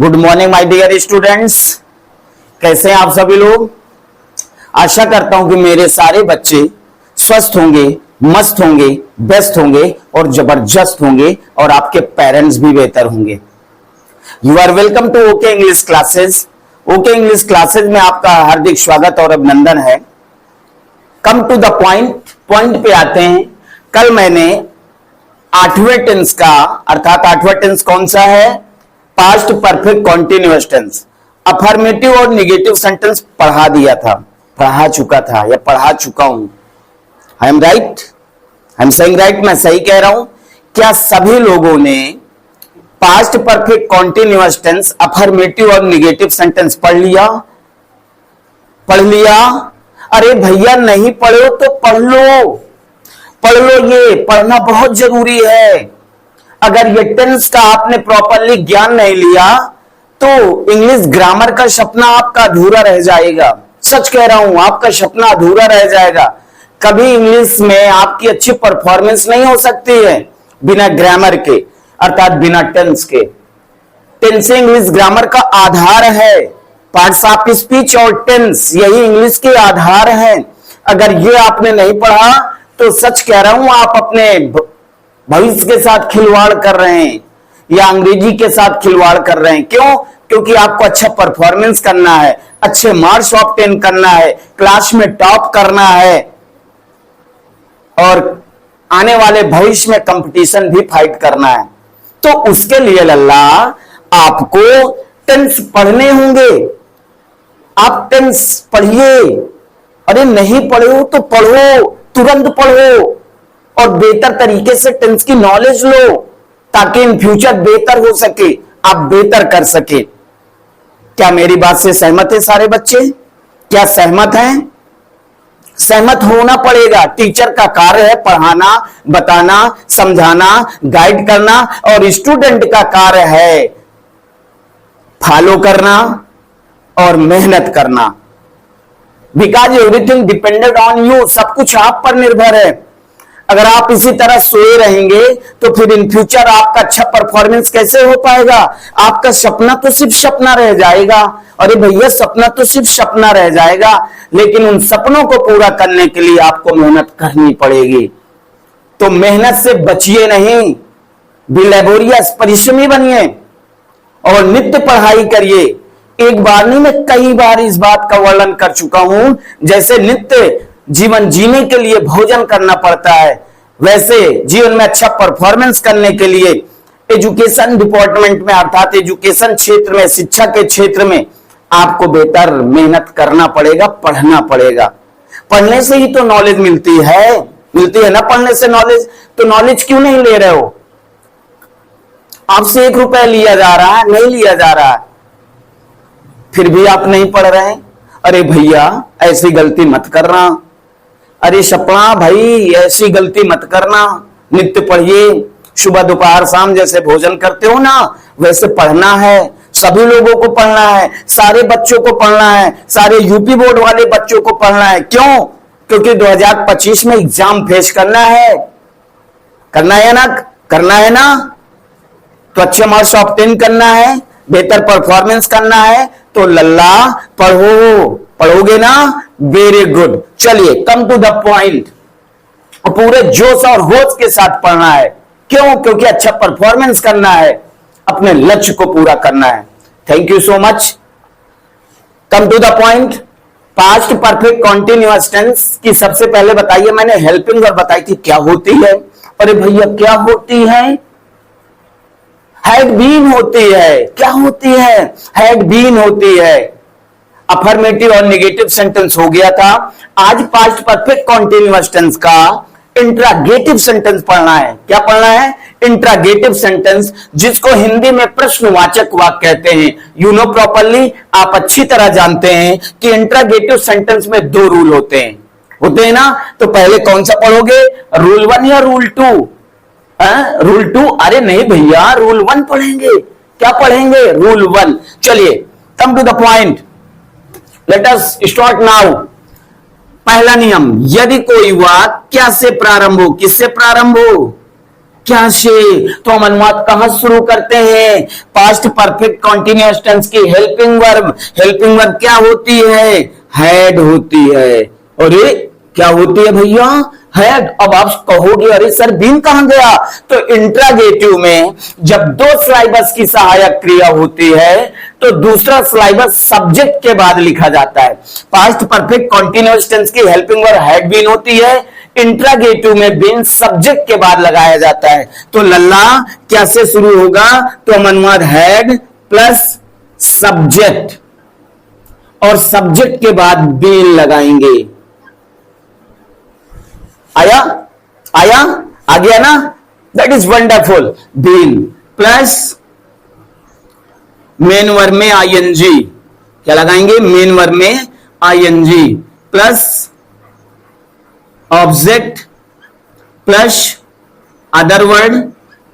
Good morning my dear students. कैसे हैं आप सभी लोग। आशा करता हूं कि मेरे सारे बच्चे स्वस्थ होंगे, मस्त होंगे, बेस्ट होंगे और जबरदस्त होंगे और आपके पेरेंट्स भी बेहतर होंगे। You are welcome to okay English classes. Okay English classes में आपका हार्दिक स्वागत और अभिनंदन है। कम टू द पॉइंट पे आते हैं। कल मैंने 8वें टेंस का अर्थात 8वां टेंस कौन सा है, past perfect continuous tense, affirmative और निगेटिव सेंटेंस पढ़ा चुका था या पढ़ा चुका हूं। I am right, I am saying right, मैं सही कह रहा हूं। क्या सभी लोगों ने past perfect continuous tense, affirmative और निगेटिव सेंटेंस पढ़ लिया? अरे भैया नहीं पढ़े हो तो पढ़ लो, ये पढ़ना बहुत जरूरी है। अगर ये टेंस का आपने प्रॉपरली ज्ञान नहीं लिया तो इंग्लिश ग्रामर का सपना आपका अधूरा रह जाएगा। सच कह रहा हूं, आपका सपना अधूरा रह जाएगा। कभी इंग्लिश में आपकी अच्छी परफॉर्मेंस नहीं हो सकती है बिना ग्रामर के, अर्थात बिना टेंस के। टेंस इंग्लिश ग्रामर का आधार है। पार्ट्स ऑफ स्पीच और टेंस यही इंग्लिश के आधार हैं। अगर ये आपने नहीं पढ़ा तो सच कह रहा हूं, आप अपने भविष्य के साथ खिलवाड़ कर रहे हैं या अंग्रेजी के साथ खिलवाड़ कर रहे हैं। क्यों? क्योंकि आपको अच्छा परफॉर्मेंस करना है, अच्छे मार्क्स ऑब्टेन करना है, क्लास में टॉप करना है और आने वाले भविष्य में कंपटीशन भी फाइट करना है। तो उसके लिए लल्ला आपको टेंस पढ़ने होंगे। आप टेंस पढ़िए। अरे नहीं पढ़े हो तो पढ़ो, तुरंत पढ़ो और बेहतर तरीके से टेंस की नॉलेज लो ताकि इन फ्यूचर बेहतर हो सके, आप बेहतर कर सके। क्या मेरी बात से सहमत है सारे बच्चे? क्या सहमत हैं? सहमत होना पड़ेगा। टीचर का कार्य है पढ़ाना, बताना, समझाना, गाइड करना और स्टूडेंट का कार्य है फॉलो करना और मेहनत करना। Because everything depended on you, सब कुछ आप पर निर्भर है। अगर आप इसी तरह सोए रहेंगे तो फिर इन फ्यूचर आपका अच्छा परफॉर्मेंस कैसे हो पाएगा? आपका सपना तो सिर्फ सपना रह जाएगा। अरे भैया सपना तो सिर्फ सपना रह जाएगा, लेकिन उन सपनों को पूरा करने के लिए आपको मेहनत करनी पड़ेगी। तो मेहनत से बचिए नहीं, बिलेबोरियस परिश्रमी बनिए और नित्य पढ़ाई करिए। एक बार नहीं, मैं कई बार इस बात का वर्णन कर चुका हूं। जैसे नित्य जीवन जीने के लिए भोजन करना पड़ता है, वैसे जीवन में अच्छा परफॉर्मेंस करने के लिए एजुकेशन डिपार्टमेंट में अर्थात एजुकेशन क्षेत्र में, शिक्षा के क्षेत्र में आपको बेहतर मेहनत करना पड़ेगा, पढ़ना पड़ेगा। पढ़ने से ही तो नॉलेज मिलती है ना। पढ़ने से नॉलेज, तो नॉलेज क्यों नहीं ले रहे हो? आपसे 1 रुपया लिया जा रहा है, नहीं लिया जा रहा है, फिर भी आप नहीं पढ़ रहे हैं। अरे भैया ऐसी गलती मत करना। अरे सपना भाई ऐसी गलती मत करना। नित्य पढ़िए, सुबह दोपहर शाम जैसे भोजन करते हो ना वैसे पढ़ना है। सभी लोगों को पढ़ना है, सारे बच्चों को पढ़ना है, सारे यूपी बोर्ड वाले बच्चों को पढ़ना है। क्यों? क्योंकि 2025 में एग्जाम फेस करना है ना। तो अच्छे मार्क्स ऑब्टेन करना है, बेहतर परफॉर्मेंस करना है। तो लल्ला पढ़ोगे ना? Very good. चलिए कम टू द पॉइंट। पूरे जोश और होश के साथ पढ़ना है। क्यों? क्योंकि अच्छा परफॉर्मेंस करना है, अपने लक्ष्य को पूरा करना है। Thank you so much. Come to the point. Past perfect continuous tense की सबसे पहले बताइए, मैंने हेल्पिंग वर्ब बताई थी, क्या होती है? अरे भैया क्या होती है? हैड बीन होती है। क्या होती है? हैड बीन होती है। अफर्मेटिव और नेगेटिव सेंटेंस हो गया था। आज पास्ट परफेक्ट कॉन्टिन्यूअस टेंस का इंट्रागेटिव सेंटेंस पढ़ना है। क्या पढ़ना है? इंट्रागेटिव सेंटेंस, जिसको हिंदी में प्रश्नवाचक वाक्य कहते हैं। यू नो प्रॉपरली, आप अच्छी तरह जानते हैं कि इंट्रागेटिव सेंटेंस में 2 रूल होते हैं ना। तो पहले कौन सा पढ़ोगे, रूल 1 या रूल 2? रूल 2? अरे नहीं भैया, रूल 1 पढ़ेंगे। क्या पढ़ेंगे? रूल 1। चलिए come to the point, let us start now. पहला नियम, यदि कोई वाक्य क्या से प्रारंभ हो, किससे प्रारंभ हो? क्या से? तो हम अनुवाद कहां शुरू करते हैं? पास्ट परफेक्ट कॉन्टिन्यूअस टेंस की हेल्पिंग वर्ब। हेल्पिंग वर्ब क्या होती है? हैड होती है। और ये क्या होती है भैया? हैड। अब आप कहोगे अरे सर बीन कहां गया? तो इंट्रागेटिव में जब दो सिलाइबस की सहायक क्रिया होती है तो दूसरा सिलाइबस सब्जेक्ट के बाद लिखा जाता है। पास्ट परफेक्ट कॉन्टिन्यूअस टेंस की हेल्पिंग वर्ब हैड बीन होती है, इंट्रागेटिव में बीन सब्जेक्ट के बाद लगाया जाता है। तो लल्ला कैसे शुरू होगा? तो हम अनुवाद हैड प्लस सब्जेक्ट और सब्जेक्ट के बाद बीन लगाएंगे। आया? आया? आ गया ना? That is wonderful. Been plus main verb में आईएनजी, क्या लगाएंगे? मेन वर्ब में ING plus object plus other word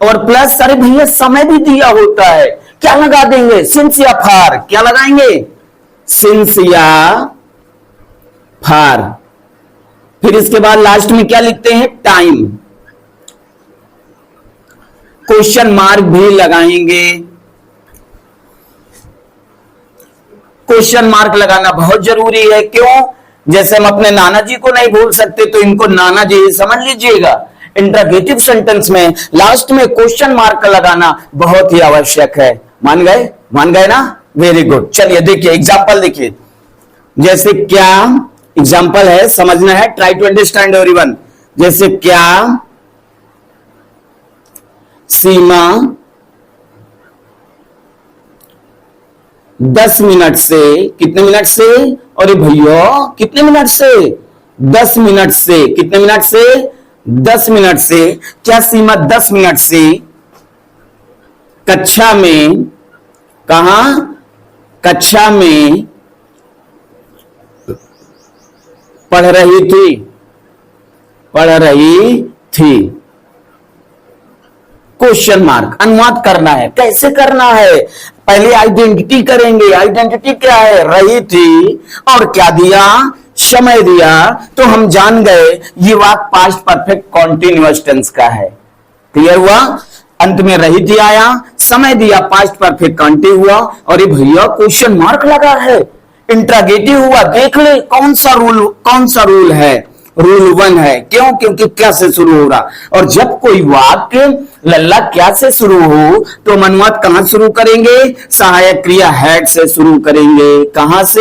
और प्लस, अरे भैया समय भी दिया होता है, क्या लगा देंगे? सिंस या फार। क्या लगाएंगे? सिंस या फार। फिर इसके बाद लास्ट में क्या लिखते हैं? टाइम। क्वेश्चन मार्क भी लगाएंगे। क्वेश्चन मार्क लगाना बहुत जरूरी है। क्यों? जैसे हम अपने नाना जी को नहीं भूल सकते तो इनको नाना जी समझ लीजिएगा। इंट्रोगेटिव सेंटेंस में लास्ट में क्वेश्चन मार्क लगाना बहुत ही आवश्यक है। मान गए? मान गए ना? Very good. चलिए देखिए एग्जाम्पल देखिए। जैसे क्या, एग्जाम्पल है, समझना है, ट्राई टू अंडरस्टैंड एवरीवन। जैसे क्या सीमा 10 मिनट से, कितने मिनट से? अरे भैया कितने मिनट से? 10 मिनट से। कितने मिनट से? 10 मिनट से। क्या सीमा 10 मिनट से कक्षा में, कहा? कक्षा में पढ़ रही थी, पढ़ रही थी। Question mark. अनुवाद करना है। कैसे करना है? पहले आइडेंटिटी करेंगे। आइडेंटिटी क्या है? रही थी और क्या दिया? समय दिया। तो हम जान गए ये वाक्य पास्ट परफेक्ट कॉन्टिन्यूअस टेंस का है। क्लियर हुआ? अंत में रही थी आया, समय दिया, पास्ट परफेक्ट कंटिन्यू हुआ और ये भैया क्वेश्चन मार्क लगा है, इंट्रागेटिव हुआ। देख ले कौन सा रूल है? रूल 1 है। क्यों? क्योंकि क्या से शुरू हो रहा। और जब कोई वाक्य लल्ला क्या से शुरू हो तो हम अनुवाद कहां शुरू करेंगे? सहायक क्रिया हैड से शुरू करेंगे। कहां से?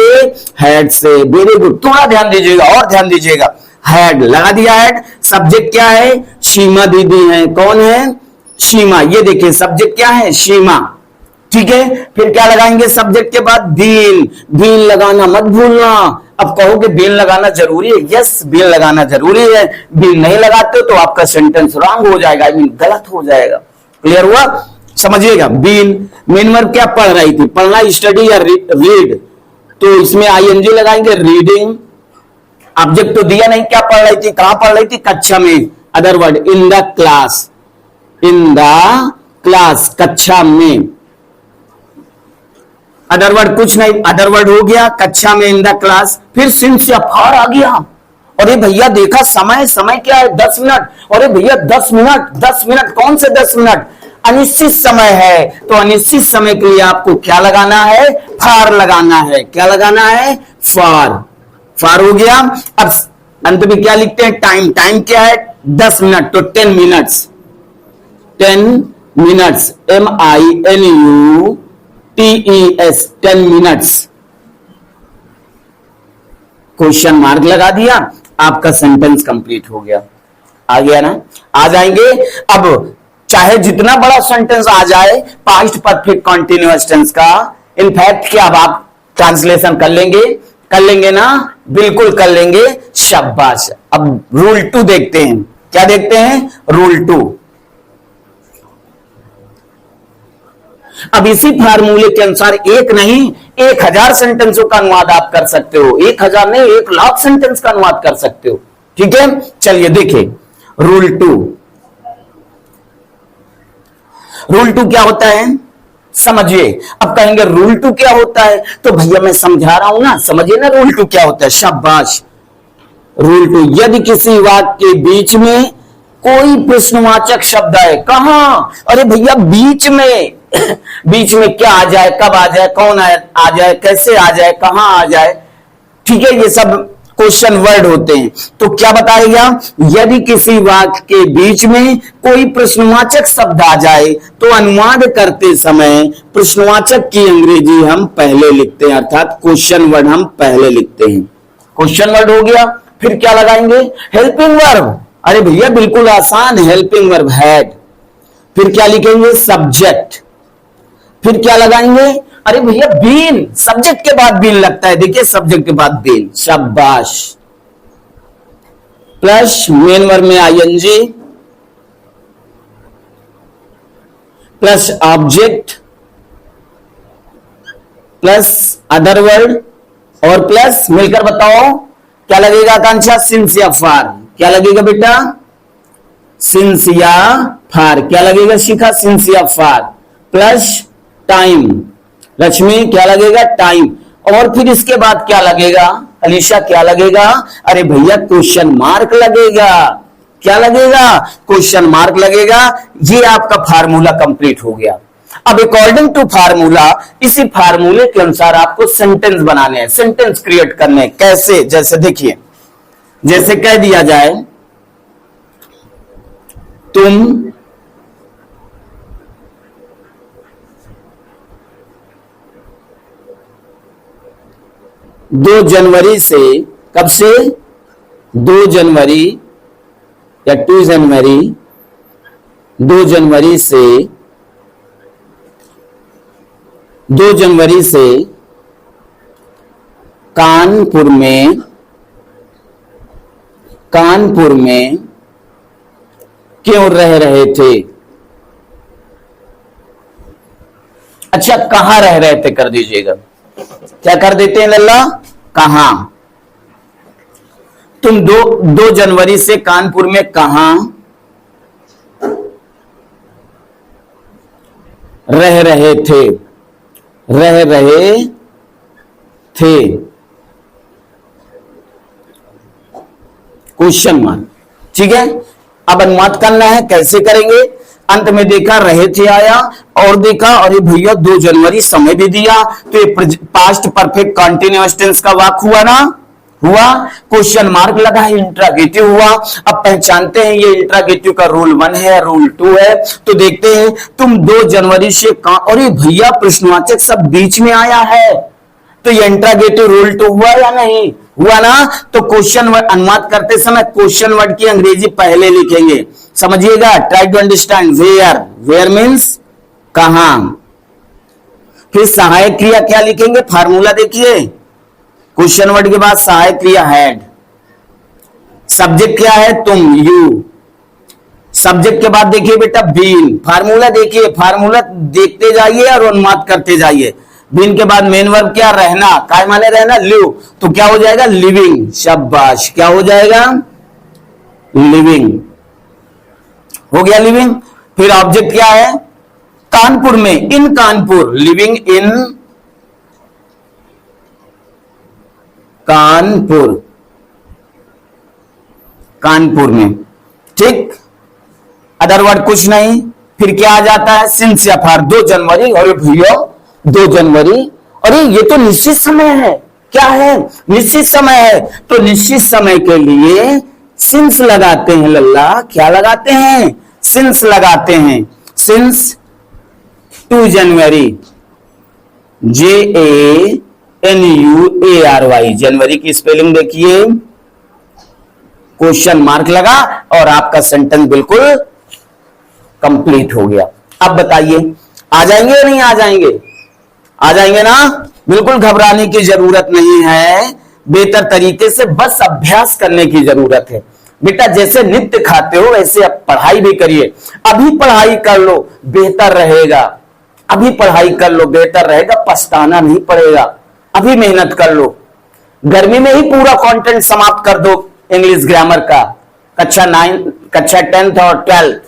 हैड से। Very good. थोड़ा ध्यान दीजिएगा और ध्यान दीजिएगा। हैड लगा दिया। हैड। सब्जेक्ट क्या है? सीमा दीदी है। कौन है? सीमा। ये देखिए सब्जेक्ट क्या है? सीमा। ठीक है। फिर क्या लगाएंगे? सब्जेक्ट के बाद बीन। बीन लगाना मत भूलना। अब कहोगे बीन लगाना जरूरी है? यस, बीन लगाना जरूरी है। बीन नहीं लगाते तो आपका सेंटेंस रॉन्ग हो जाएगा, गलत हो जाएगा। क्लियर हुआ? समझिएगा। बीन मेन वर्ब क्या? पढ़ रही थी। पढ़ना स्टडी या रीड, तो इसमें आईएनजी लगाएंगे। रीडिंग। ऑब्जेक्ट तो दिया नहीं, क्या पढ़ रही थी? कहां पढ़ रही थी? कक्षा में। Other word in the class. In the class, कक्षा में। अदर वर्ड कुछ नहीं, अदर वर्ड हो गया कक्षा में, इन द क्लास। फिर सिंस या फार आ गया। अरे भैया देखा समय, समय क्या है? 10 मिनट। अरे भैया 10 मिनट, 10 मिनट कौन से 10 मिनट? अनिश्चित समय है, तो अनिश्चित समय के लिए आपको क्या लगाना है? फार लगाना है। क्या लगाना है? फार। फार हो गया। अब अंत में क्या लिखते हैं? टाइम। टाइम क्या है? 10 मिनट, तो 10 minutes. 10 minutes, MINUTES, 10 minutes. Question mark लगा दिया, आपका सेंटेंस कंप्लीट हो गया। आ गया ना? आ जाएंगे। अब चाहे जितना बड़ा सेंटेंस आ जाए पास्ट परफेक्ट कॉन्टिन्यूअस टेंस का, इनफैक्ट क्या अब आप ट्रांसलेशन कर लेंगे? कर लेंगे ना? बिल्कुल कर लेंगे। शाबाश। अब रूल 2 देखते हैं। क्या देखते हैं? रूल 2। अब इसी फार्मूले के अनुसार एक नहीं 1000 सेंटेंसों का अनुवाद आप कर सकते हो। 1000 नहीं, 1,00,000 सेंटेंस का अनुवाद कर सकते हो। ठीक है। चलिए देखिए रूल 2। रूल 2 क्या होता है समझिए। अब कहेंगे रूल 2 क्या होता है? तो भैया मैं समझा रहा हूं ना, समझिए ना रूल 2 क्या होता है। शाबाश। रूल 2, यदि किसी वाक्य के बीच में कोई प्रश्नवाचक शब्द आए, कहां? अरे भैया बीच में बीच में क्या आ जाए, कब आ जाए, कौन आ जाए, कैसे आ जाए, कहां आ जाए, ठीक है, ये सब क्वेश्चन वर्ड होते हैं। तो क्या बताएगा, यदि किसी वाक्य के बीच में कोई प्रश्नवाचक शब्द आ जाए तो अनुवाद करते समय प्रश्नवाचक की अंग्रेजी हम पहले लिखते हैं, अर्थात क्वेश्चन वर्ड हम पहले लिखते हैं। क्वेश्चन वर्ड हो गया, फिर क्या लगाएंगे, हेल्पिंग वर्ब। अरे भैया बिल्कुल आसान, हेल्पिंग वर्ब हैड। फिर क्या लिखेंगे, सब्जेक्ट। फिर क्या लगाएंगे, अरे भैया बीन, सब्जेक्ट के बाद बीन लगता है, देखिए सब्जेक्ट के बाद बीन, शाबाश। प्लस मेन वर्ब में ING, plus object, plus other word, और प्लस मिलकर बताओ क्या लगेगा आकांक्षा, सिंस या फार। क्या लगेगा बेटा, सिंस या फार। क्या लगेगा शिखा, सिंस या फार। प्लस टाइम, लक्ष्मी क्या लगेगा, टाइम। और फिर इसके बाद क्या लगेगा अलीशा, क्या लगेगा, अरे भैया क्वेश्चन मार्क लगेगा। क्या लगेगा, क्वेश्चन मार्क लगेगा। ये आपका फार्मूला कंप्लीट हो गया। अब अकॉर्डिंग टू फार्मूला, इसी फार्मूले के अनुसार आपको सेंटेंस बनाने हैं, सेंटेंस क्रिएट करने हैं। कैसे, जैसे देखिए, जैसे कह दिया जाए तुम 2 जनवरी से, कब से, 2 जनवरी या 2 जनवरी, 2 जनवरी से, 2 जनवरी से कानपुर में क्यों रह रहे थे। अच्छा, कहां रह रहे थे कर दीजिएगा, क्या कर देते हैं लल्ला, कहां। तुम 2 जनवरी से कानपुर में कहां रह रहे थे, रह रहे थे, क्वेश्चन मार्क। ठीक है, अब अनुवाद करना है, कैसे करेंगे, अंत में देखा रहे थे आया, और देखा अरे भैया 2 जनवरी समय भी दिया, तो ये पास्ट परफेक्ट कंटीन्यूअस टेंस का वाक्य हुआ ना, हुआ। क्वेश्चन मार्क लगा है, इंट्रागेटिव हुआ। अब पहचानते हैं ये इंट्रागेटिव का रूल 1 है, रूल 2 है। तो देखते हैं, तुम 2 जनवरी से अरे भैया प्रश्नवाचक सब बीच में आया है, तो ये इंट्रागेटिव रूल 2 हुआ या नहीं, हुआ ना। तो क्वेश्चन वर्ड अनुवाद करते समय क्वेश्चन वर्ड की अंग्रेजी पहले लिखेंगे, समझिएगा। Try to understand, where, where means कहां। फिर सहायक क्रिया क्या लिखेंगे, फार्मूला देखिए, क्वेश्चन वर्ड के बाद सहायक क्रिया हैड। सब्जेक्ट क्या है, तुम, यू। सब्जेक्ट के बाद देखिए बेटा बीन। फार्मूला देखिए, फार्मूला देखते जाइए और अनुवाद करते जाइए। बीन के बाद मेन वर्ब क्या, रहना, काय माने रहना, लिव, तो क्या हो जाएगा, लिविंग। शाबाश, क्या हो जाएगा, लिविंग, हो गया लिविंग। फिर ऑब्जेक्ट क्या है, कानपुर में, इन कानपुर, लिविंग इन कानपुर, कानपुर में, ठीक। अदर वर्ड कुछ नहीं। फिर क्या आ जाता है, सिंस या फार। 2 जनवरी, अरे भैया 2 जनवरी, अरे ये तो निश्चित समय है, क्या है, निश्चित समय है। तो निश्चित समय के लिए सिंस लगाते हैं लल्ला, क्या लगाते हैं, सिंस लगाते हैं। सिंस 2 जनवरी, JANUARY, जनवरी की स्पेलिंग देखिए, क्वेश्चन मार्क लगा और आपका सेंटेंस बिल्कुल कंप्लीट हो गया। अब बताइए आ जाएंगे या नहीं आ जाएंगे, आ जाएंगे ना, बिल्कुल घबराने की जरूरत नहीं है। बेहतर तरीके से बस अभ्यास करने की जरूरत है बेटा। जैसे नित्य खाते हो वैसे अब पढ़ाई भी करिए। अभी पढ़ाई कर लो बेहतर रहेगा, अभी पढ़ाई कर लो बेहतर रहेगा, पछताना नहीं पड़ेगा। अभी मेहनत कर लो, गर्मी में ही पूरा कंटेंट समाप्त कर दो इंग्लिश ग्रामर का। कक्षा 9, कक्षा 10th और 12th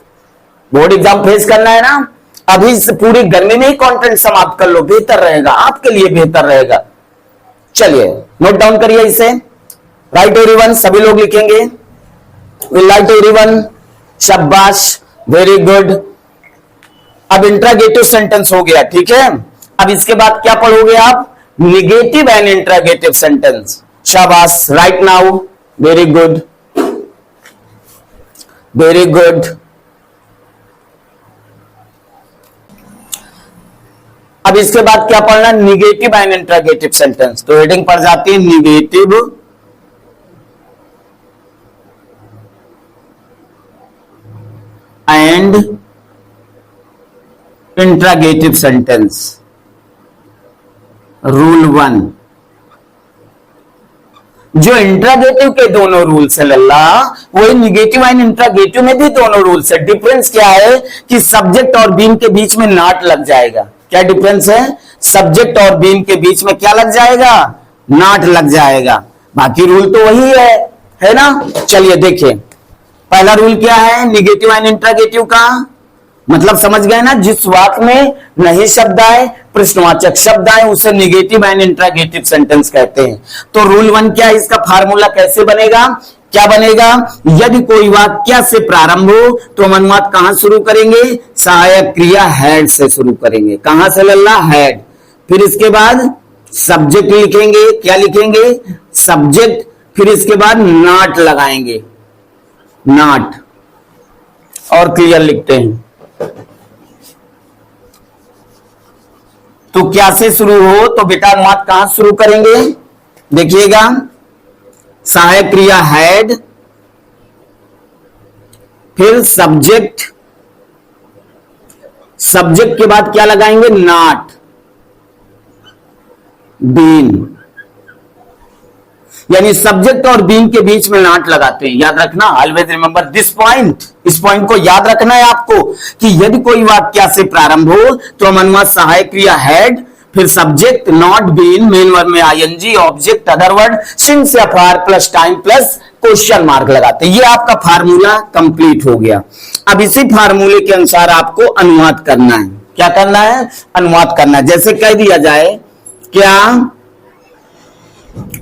बोर्ड एग्जाम फेस करना है ना, अभी से पूरी गर्मी में ही कंटेंट समाप्त कर लो, बेहतर रहेगा, आपके लिए बेहतर रहेगा। चलिए नोट डाउन करिए इसे। राइट एवरीवन, सभी लोग लिखेंगे। विल राइट एवरीवन, शाबाश, वेरी गुड। अब इंट्रागेटिव सेंटेंस हो गया, ठीक है। अब इसके बाद क्या पढ़ोगे आप? Negative and interrogative sentence. शाबाश, right now, very good, very good. अब इसके बाद क्या पढ़ना? Negative and interrogative sentence. तो हेडिंग पढ़ जाती है negative and interrogative sentence. Rule 1, जो इंट्रागेटिव के दोनों रूल्स है लल्ला, वही निगेटिव एंड इंट्रागेटिव में भी दोनों रूल्स है। डिफरेंस क्या है कि सब्जेक्ट और बीन के बीच में नॉट लग जाएगा। क्या डिफरेंस है? सब्जेक्ट और बीन के बीच में क्या लग जाएगा? नॉट लग जाएगा। बाकी रूल तो वही है ना। चलिए देखिए, पहला रूल क्या है निगेटिव एंड इंट्रागेटिव का? मतलब समझ गए ना, जिस वाक्य में नहीं शब्द आए, प्रश्नवाचक शब्द आए, उसे निगेटिव एंड इंट्रागेटिव सेंटेंस कहते हैं। तो रूल 1 क्या है? इसका फार्मूला कैसे बनेगा? क्या बनेगा? यदि कोई वाक्य से प्रारंभ हो तो हम अनुवाद कहां शुरू करेंगे? सहायक क्रिया हैड से शुरू करेंगे। कहां से लल्ला? हैड। फिर इसके बाद सब्जेक्ट लिखेंगे। क्या लिखेंगे? सब्जेक्ट। फिर इसके बाद नॉट लगाएंगे, नॉट, और क्लियर लिखते हैं। तो क्या से शुरू हो तो बेटा अनुवाद कहां शुरू करेंगे? देखिएगा, सहायक क्रिया हैड, फिर सब्जेक्ट, सब्जेक्ट के बाद क्या लगाएंगे? Not, been. यानी सब्जेक्ट और बीन के बीच में नॉट लगाते हैं। याद रखना, ऑलवेज रिमेंबर दिस पॉइंट। इस पॉइंट को याद रखना है आपको कि यदि कोई वाक्य से प्रारंभ हो तो हम अनुवाद सहायक क्रिया हैड, फिर subject, not, been, main verb में ING, object, other word, since या for plus time plus question mark लगाते हैं। ये आपका फार्मूला कंप्लीट हो गया। अब इसी फार्मूले के अनुसार आपको अनुवाद करना है। क्या करना है? अनुवाद करना है। जैसे कह दिया जाए, क्या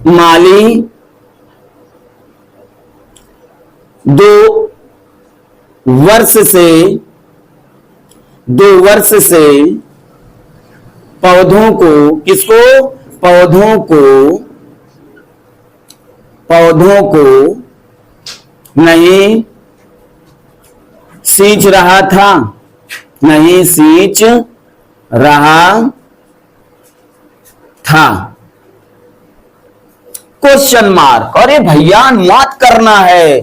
माली 2 वर्ष से पौधों को, किसको? पौधों को नहीं सींच रहा था, नहीं सींच रहा था, क्वेश्चन मार्क। अरे भैया अनुवाद करना है।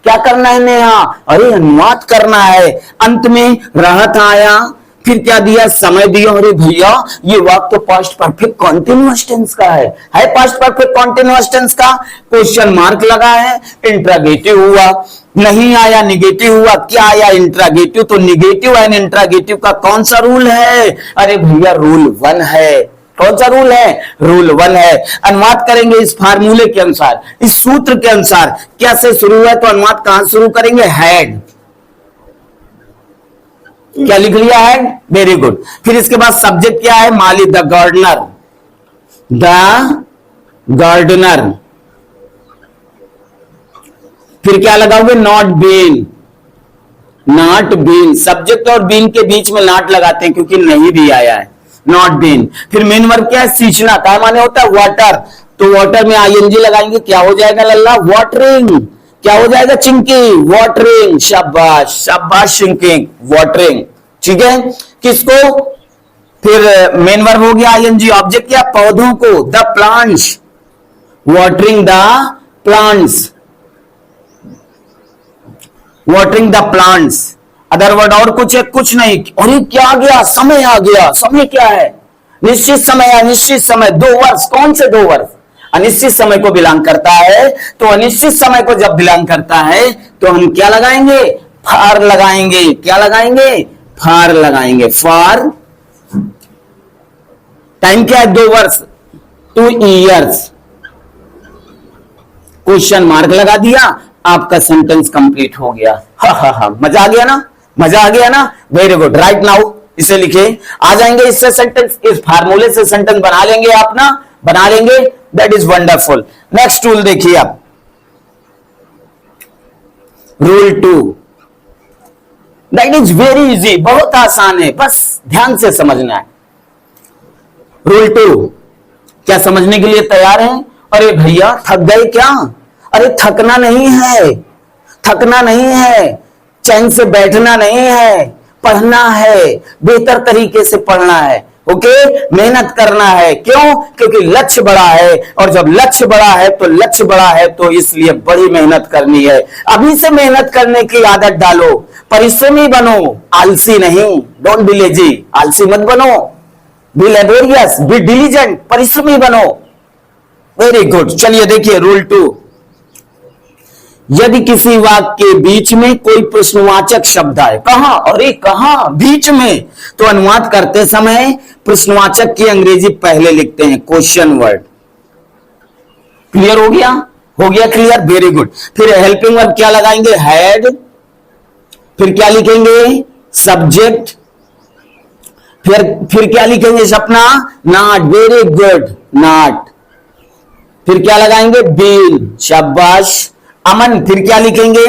क्या करना है नेहा? अरे अनुवाद करना है। अंत में राहत आया, फिर क्या दिया? समय दिया। अरे भैया ये वाक्य तो पास्ट परफेक्ट कॉन्टिन्यूअस टेंस का है पास्ट परफेक्ट कॉन्टिन्यूअस टेंस का। क्वेश्चन मार्क लगा है, इंट्रागेटिव हुआ, नहीं आया निगेटिव हुआ, क्या आया? इंट्रागेटिव। तो निगेटिव एंड इंट्रागेटिव का कौन सा रूल है? अरे भैया रूल 1 है। कौन सा रूल है? रूल 1 है। अनुवाद करेंगे इस फार्मूले के अनुसार, इस सूत्र के अनुसार। क्या से शुरू है तो अनुवाद कहां शुरू करेंगे? हैड। क्या लिख लिया? Had, very good. फिर इसके बाद सब्जेक्ट क्या है? माली, द गार्डनर, द गार्डनर। फिर क्या लगाओगे? Not been, not been. Subject और बीन के बीच में नॉट लगाते हैं क्योंकि नहीं भी आया है, नॉट बीन। फिर मेन वर्ब क्या है? सींचना। क्या माने होता है? वाटर। तो वाटर में आईएनजी लगाएंगे, क्या हो जाएगा लल्ला? वाटरिंग। क्या हो जाएगा? चिंकी, वाटरिंग। शाबाश शाबाश, चिंकिंग, वाटरिंग। ठीक है, किसको? फिर मेन वर्ब हो गया आईएनजी, ऑब्जेक्ट क्या? पौधों को, the plants, watering the plants, watering the plants. Other word और कुछ है? कुछ नहीं। अरे क्या आ गया? समय आ गया। समय क्या है? निश्चित समय, अनिश्चित समय। 2 वर्ष। कौन से 2 वर्ष? अनिश्चित समय को बिलोंग करता है। तो अनिश्चित समय को जब बिलोंग करता है तो हम क्या लगाएंगे? फार लगाएंगे। क्या लगाएंगे? फार लगाएंगे। फार। टाइम क्या है? 2 वर्ष, 2 ईयर्स। क्वेश्चन मार्क लगा दिया, आपका सेंटेंस कंप्लीट हो गया। हा, मजा आ गया ना? मजा आ गया ना? Very good. राइट नाउ इसे लिखे, आ जाएंगे इससे सेंटेंस, इस फार्मूले से सेंटेंस बना लेंगे आप ना, बना लेंगे। That is wonderful. Next rule देखिए आप, rule 2। That is very easy, बहुत आसान है, बस ध्यान से समझना है। रूल 2, क्या समझने के लिए तैयार हैं? अरे भैया थक गए क्या? अरे थकना नहीं है, थकना नहीं है, चैन से बैठना नहीं है, पढ़ना है, बेहतर तरीके से पढ़ना है। ओके, मेहनत करना है। क्यों? क्योंकि लक्ष्य बड़ा है, और जब लक्ष्य बड़ा है तो लक्ष्य बड़ा है तो इसलिए बड़ी मेहनत करनी है। अभी से मेहनत करने की आदत डालो, परिश्रमी बनो, आलसी नहीं। डोंट बी लेजी, आलसी मत बनो, बी लेबोरियस, बी डिलीजेंट, परिश्रमी बनो। Very good. चलिए देखिए रूल 2, यदि किसी वाक्य के बीच में कोई प्रश्नवाचक शब्द आए, कहां? अरे कहां? बीच में, तो अनुवाद करते समय प्रश्नवाचक की अंग्रेजी पहले लिखते हैं, क्वेश्चन वर्ड। क्लियर हो गया? हो गया क्लियर? Very good. फिर हेल्पिंग वर्ब क्या लगाएंगे? हैड। फिर क्या लिखेंगे? सब्जेक्ट। फिर क्या लिखेंगे Sapna? Not. Very good, not. फिर क्या लगाएंगे? बीन। शाबाश। अमन, फिर क्या लिखेंगे?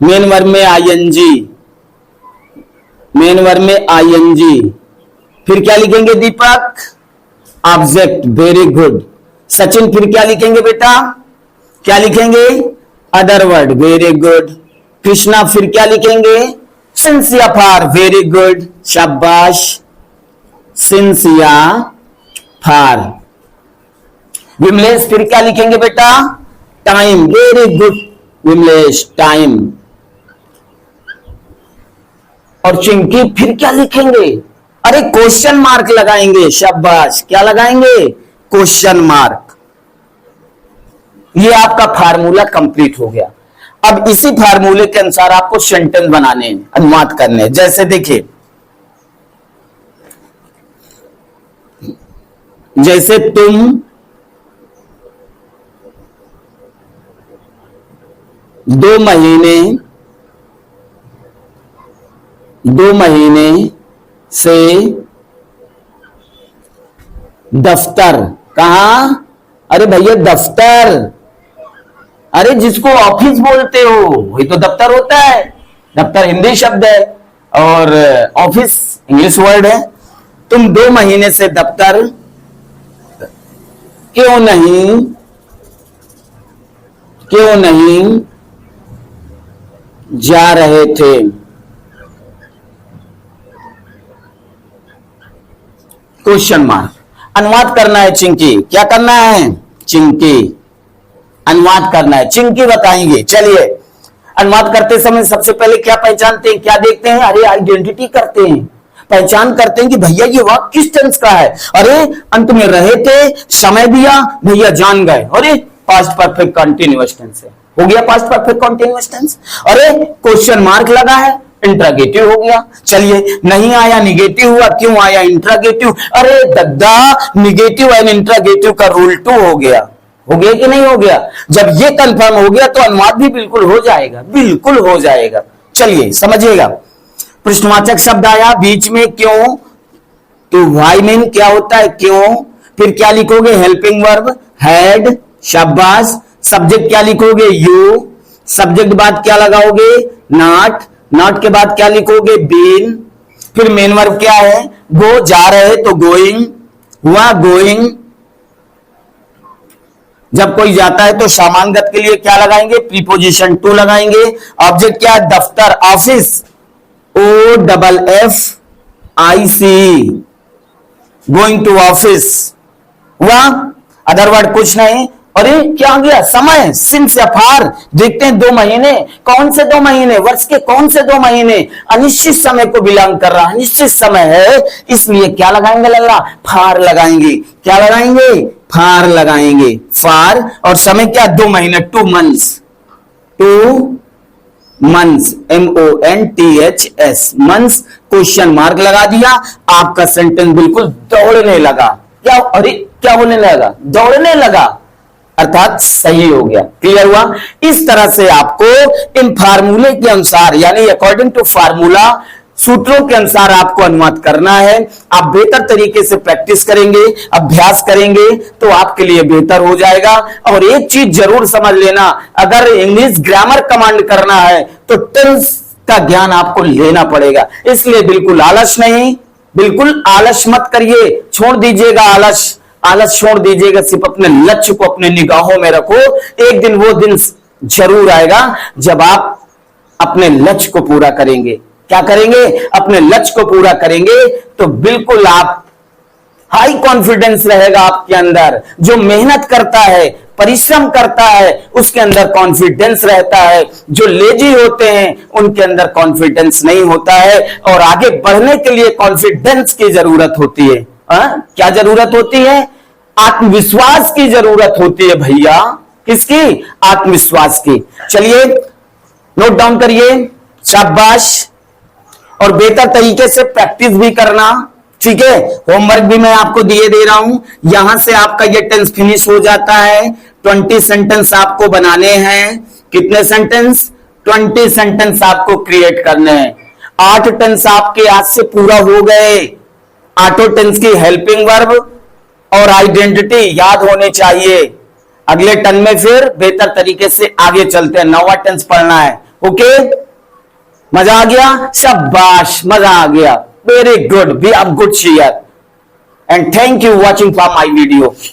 मेन वर्ब में आईएनजी, मेन वर्ब में आईएनजी। फिर क्या लिखेंगे Deepak? Object. Very good. Sachin, फिर क्या लिखेंगे बेटा? क्या लिखेंगे? Other word. Very good. Krishna, फिर क्या लिखेंगे? सिंसिया फार। वेरी गुड, शाबाश, सिंसिया फार। विमलेश, फिर क्या लिखेंगे बेटा? Time. Very good Vimlesh, time. और चिंकी, फिर क्या लिखेंगे? अरे क्वेश्चन मार्क लगाएंगे। शाबाश, क्या लगाएंगे? Question mark. ये आपका फार्मूला कंप्लीट हो गया। अब इसी फार्मूले के अनुसार आपको सेंटेंस बनाने हैं, अनुवाद करने हैं। जैसे देखिए, जैसे तुम 2 महीने से दफ्तर। कहां? अरे भैया दफ्तर, अरे जिसको ऑफिस बोलते हो वही तो दफ्तर होता है। दफ्तर हिंदी शब्द है और ऑफिस इंग्लिश वर्ड है। तुम 2 महीने से दफ्तर क्यों नहीं जा रहे थे? Question mark. अनुवाद करना है चिंकी। क्या करना है? चिंकी अनुवाद करना है। चिंकी बताएंगे। चलिए, अनुवाद करते समय सबसे पहले क्या पहचानते हैं, क्या देखते हैं? अरे आइडेंटिटी करते हैं, पहचान करते हैं कि भैया ये वाक्य किस टेंस का है। अरे अंत में रहे थे, समय दिया, भैया जान गए। अरे पास्ट परफेक्ट कंटीन्यूअस टेंस है, हो गया पास्ट परफेक्ट कंटीन्यूअस टेंस। अरे क्वेश्चन मार्क लगा है, इंट्रागेटिव हो गया। चलिए, नहीं आया निगेटिव हुआ, क्यों आया इंट्रागेटिव? अरे दद्दा, निगेटिव एंड इंट्रागेटिव का रूल 2 हो गया। हो गया कि नहीं हो गया? जब ये कंफर्म हो गया तो अनुवाद भी बिल्कुल हो जाएगा, बिल्कुल हो जाएगा। चलिए समझिएगा, प्रश्नवाचक शब्द आया बीच में, क्यों? तो व्हाई मीन क्या होता है? क्यों। फिर क्या लिखोगे? Helping verb had. शाबाश। सब्जेक्ट क्या लिखोगे? यू। सब्जेक्ट बाद क्या लगाओगे? नॉट। नॉट के बाद क्या लिखोगे? बीन। फिर मेन वर्ब क्या है? गो, जा रहे तो गोइंग हुआ, गोइंग। जब कोई जाता है तो सामानगत के लिए क्या लगाएंगे? प्रीपोजिशन टू लगाएंगे। ऑब्जेक्ट क्या है? दफ्तर, office, OFFIC, going to office हुआ। अदर वर्ड कुछ नहीं। अरे क्या आ गया? समय, सिंस या फार। देखते हैं 2 महीने, कौन से 2 महीने? वर्ष के कौन से 2 महीने? अनिश्चित समय को बिलोंग कर रहा है, अनिश्चित समय है, इसलिए क्या लगाएंगे लल्ला? फार लगाएंगे। क्या लगाएंगे? फार लगाएंगे। फार। और समय क्या? 2 महीने, 2 months. 2 months, MONTHS, months. Question mark लगा दिया, आपका सेंटेंस बिल्कुल दौड़ने लगा। क्या? अरे क्या होने लगा? दौड़ने लगा, अर्थात सही हो गया। क्लियर हुआ? इस तरह से आपको इन फार्मूले के अनुसार, यानी अकॉर्डिंग टू फार्मूला, सूत्रों के अनुसार आपको अनुवाद करना है। आप बेहतर तरीके से प्रैक्टिस करेंगे, अभ्यास करेंगे तो आपके लिए बेहतर हो जाएगा। और एक चीज जरूर समझ लेना, अगर इंग्लिश ग्रामर कमांड करना है तो टेंस का ज्ञान आपको लेना पड़ेगा। इसलिए बिल्कुल आलस नहीं, बिल्कुल आलस मत करिए, छोड़ दीजिएगा आलस, आलस छोड़ दीजिएगा, सिर्फ अपने लक्ष्य को अपने निगाहों में रखो। एक दिन वो दिन जरूर आएगा जब आप अपने लक्ष्य को पूरा करेंगे। क्या करेंगे? अपने लक्ष्य को पूरा करेंगे तो बिल्कुल आप हाई कॉन्फिडेंस रहेगा आपके अंदर। जो मेहनत करता है, परिश्रम करता है, उसके अंदर कॉन्फिडेंस रहता है। जो लेजी होते हैं उनके अंदर कॉन्फिडेंस नहीं होता है। और आगे बढ़ने के लिए कॉन्फिडेंस की जरूरत होती है। क्या जरूरत होती है? आत्मविश्वास की जरूरत होती है भैया। किसकी? आत्मविश्वास की। चलिए नोट डाउन करिए, शाबाश। और बेहतर तरीके से प्रैक्टिस भी करना, ठीक है। होमवर्क भी मैं आपको दिए दे रहा हूं। यहां से आपका ये टेंस फिनिश हो जाता है। 20 सेंटेंस आपको बनाने हैं। कितने सेंटेंस? 20 सेंटेंस आपको क्रिएट करने हैं। 8 टेंस आपके आज से पूरा हो गए। 8 टेंस की हेल्पिंग वर्ब और आइडेंटिटी याद होने चाहिए। अगले टर्न में फिर बेहतर तरीके से आगे चलते हैं। 9वां टेंस पढ़ना है। ओके, मजा आ गया? शाबाश, मजा आ गया। Very good, be a good share and thank you watching for my video.